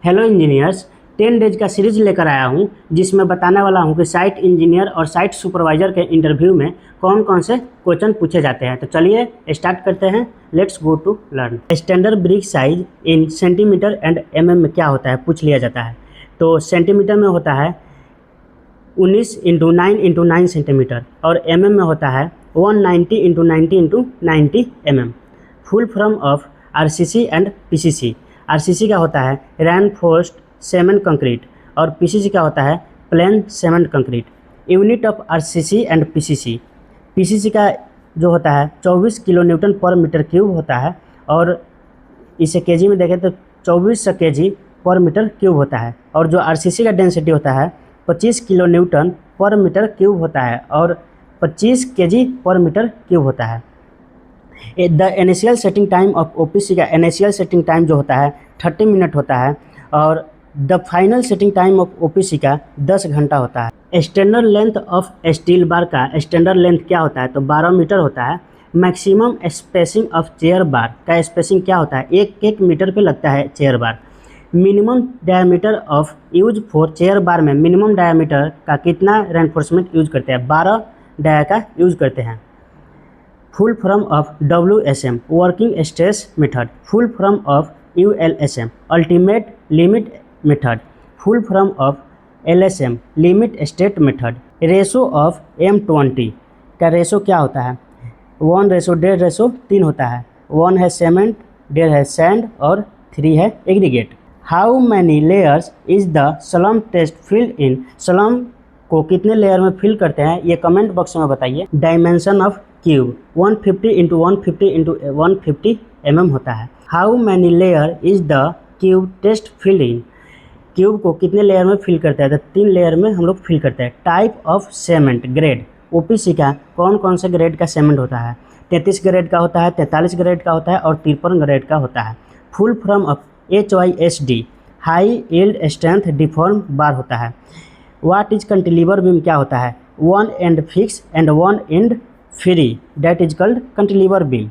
Hello engineers, 10 days का series लेकर आया हूँ जिसमें बताने वाला हूँ कि साइट इंजीनियर और साइट सुपरवाइजर के इंटरव्यू में कौन कौन से क्वेश्चन पूछे जाते हैं। तो चलिए स्टार्ट करते हैं। Let's go to learn. Standard brick size in centimetre and mm में क्या होता है पूछ लिया जाता है। तो सेंटीमीटर में होता है 19 × 9 × 9 सेंटीमीटर और mm में होता है 190 × 90 × 90 mm। Full form of RCC and PCC। RCC का होता है रेनफोर्स्ड सीमेंट कंक्रीट और PCC का होता है plane cement concrete. Unit of RCC and PCC। PCC का जो होता है 24 किलो न्यूटन पर मीटर क्यूब होता है और इसे केजी में देखें तो 2400 kg पर मीटर क्यूब होता है। और जो RCC का डेंसिटी होता है 25 किलो न्यूटन पर मीटर क्यूब होता है और 25 kg पर मीटर क्यूब होता है। The initial setting time of OPC का इनिशियल सेटिंग टाइम जो होता है 30 मिनट होता है और the final setting time of OPC का 10 घंटा होता है। Standard length of steel bar का स्टैंडर्ड लेंथ क्या होता है तो 12 मीटर होता है। मैक्सिमम स्पेसिंग ऑफ चेयर बार का स्पेसिंग क्या होता है 1 मीटर पे लगता है chair bar. Minimum diameter of use for chair bar में मिनिमम डायमीटर का कितना रेनफोर्समेंट यूज करते हैं 12 डाया का यूज करते हैं। Full form of WSM working stress method. Full form of ULSM ultimate limit method. Full form of LSM limit state method. Ratio of M20 का ratio क्या होता है 1:1.5:3 होता है। 1 है सीमेंट, 1.5 है सैंड और 3 है aggregate. How many layers is the slump test filled in. Slump को कितने लेयर में फिल करते हैं ये कमेंट बॉक्स में बताइए। डायमेंशन ऑफ क्यूब 150 × 150 × 150 mm होता है। How many layer is the cube test filled in. Cube को कितने लेयर में फिल करते हैं तो 3 लेयर में हम लोग फिल करते हैं। Type of cement grade OPC का कौन कौन से ग्रेड का सीमेंट होता है 33 ग्रेड का होता है, 43 ग्रेड का होता है और 53 ग्रेड का होता है। Full form of HYSD high yield strength deform bar होता है। व्हाट इज कैंटिलीवर बीम क्या होता है 1 and fix and 1 and free that is called cantilever beam.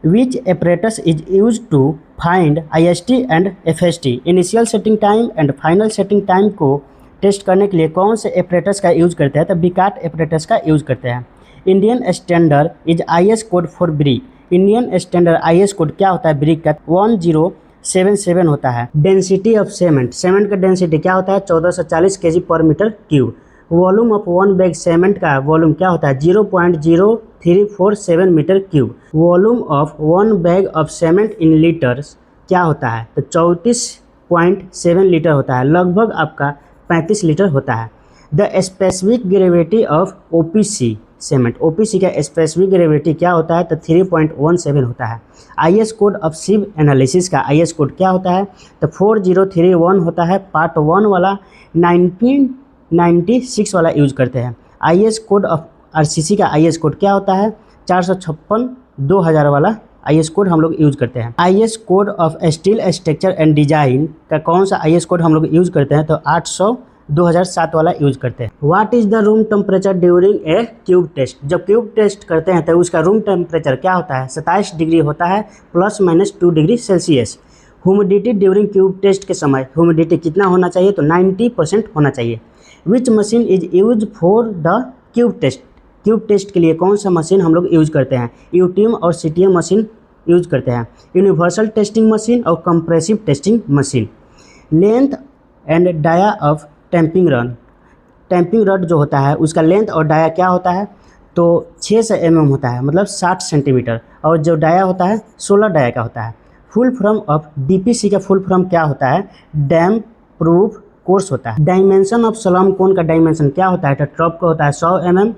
Which apparatus is used to find IST and FST। Initial setting time and final setting time को test करने के लिए कौन से apparatus का यूज करते हैं तो बिकाट एपरेटस का यूज करते हैं। Indian standard is IS code for brick. Indian standard IS code क्या होता है ब्रिक का 1077 होता है। Density of cement. सीमेंट का डेंसिटी क्या होता है 1440 kg per metre cube. Volume of 1 bag cement का वॉल्यूम क्या होता है 0.0347 metre cube. Volume of 1 bag of cement in litres क्या होता है तो 34.7 लीटर होता है, लगभग आपका 35 लीटर होता है। The specific gravity of OPC cement. OPC का स्पेसिफिक ग्रेविटी क्या होता है तो 3.17 होता है। IS code of sieve analysis का IS कोड क्या होता है तो 4031 होता है। पार्ट 1 वाला 1996 वाला यूज करते हैं। IS कोड ऑफ RCC का IS कोड क्या होता है 456 2000 वाला IS कोड हम लोग यूज करते हैं। IS code of steel structure and design का कौन सा IS कोड हम लोग यूज करते हैं तो 800 2007 वाला यूज करते हैं। What is the room temperature during a cube test. जब क्यूब टेस्ट करते हैं तो उसका रूम टेम्परेचर क्या होता है 27 डिग्री होता है ±2 degree Celsius. Humidity during cube test के समय ह्यूमिडिटी कितना होना चाहिए तो 90% होना चाहिए। Which machine is use for the cube test. Cube test के लिए कौन सा मशीन हम लोग यूज करते हैं UTM और CTM मशीन यूज करते हैं। यूनिवर्सल टेस्टिंग मशीन और compressive testing machine. Length and dia of tamping rod. Tamping rod जो होता है उसका लेंथ और डाया क्या होता है तो 600 mm होता है, मतलब 60 सेंटीमीटर, और जो डाया होता है 16 डाया का होता है। फुल फॉर्म ऑफ DPC का फुल फॉर्म क्या होता है डैम प्रूफ कोर्स होता है। डायमेंशन ऑफ स्लम कोन का डायमेंशन क्या होता है तो टॉप का होता है 100 mm,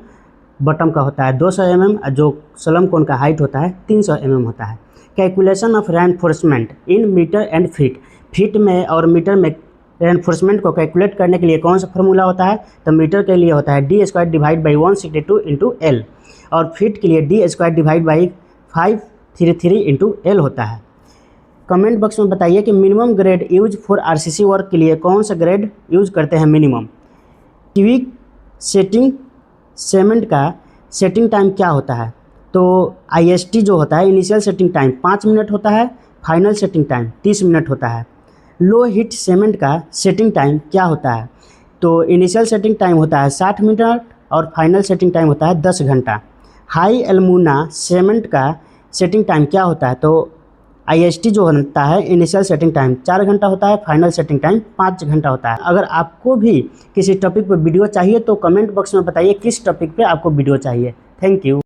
बॉटम का होता है 200 mm, जो स्लम कोन का हाइट होता है 300 mm होता है। Calculation of reinforcement in metre and feet. Feet में और मीटर में रेनफोर्समेंट को कैलकुलेट करने के लिए कौन सा फार्मूला होता है तो मीटर के लिए होता है D² डिवाइड बाई 162 × L और फीट के लिए D² डिवाइड बाई 533 × L होता है। कमेंट बॉक्स में बताइए कि minimum grade use for RCC work के लिए कौन सा ग्रेड यूज करते हैं मिनिमम। क्विक सेटिंग सीमेंट का सेटिंग टाइम क्या होता है तो IST जो होता है इनिशियल सेटिंग टाइम 5 मिनट होता है, फाइनल सेटिंग टाइम 30 मिनट होता है। लो हीट सीमेंट का सेटिंग टाइम क्या होता है? तो इनिशियल सेटिंग टाइम होता है 60 मिनट और फाइनल सेटिंग टाइम होता है 10 घंटा। हाई एल्यूमिना सीमेंट का सेटिंग टाइम क्या होता है? तो IST जो होता है इनिशियल सेटिंग टाइम 4 घंटा होता है, फाइनल सेटिंग टाइम 5 घंटा होता है। अगर आपको भी किसी टॉपिक पर वीडियो चाहिए तो कमेंट बॉक्स में बताइए किस टॉपिक पे आपको वीडियो चाहिए। Thank you.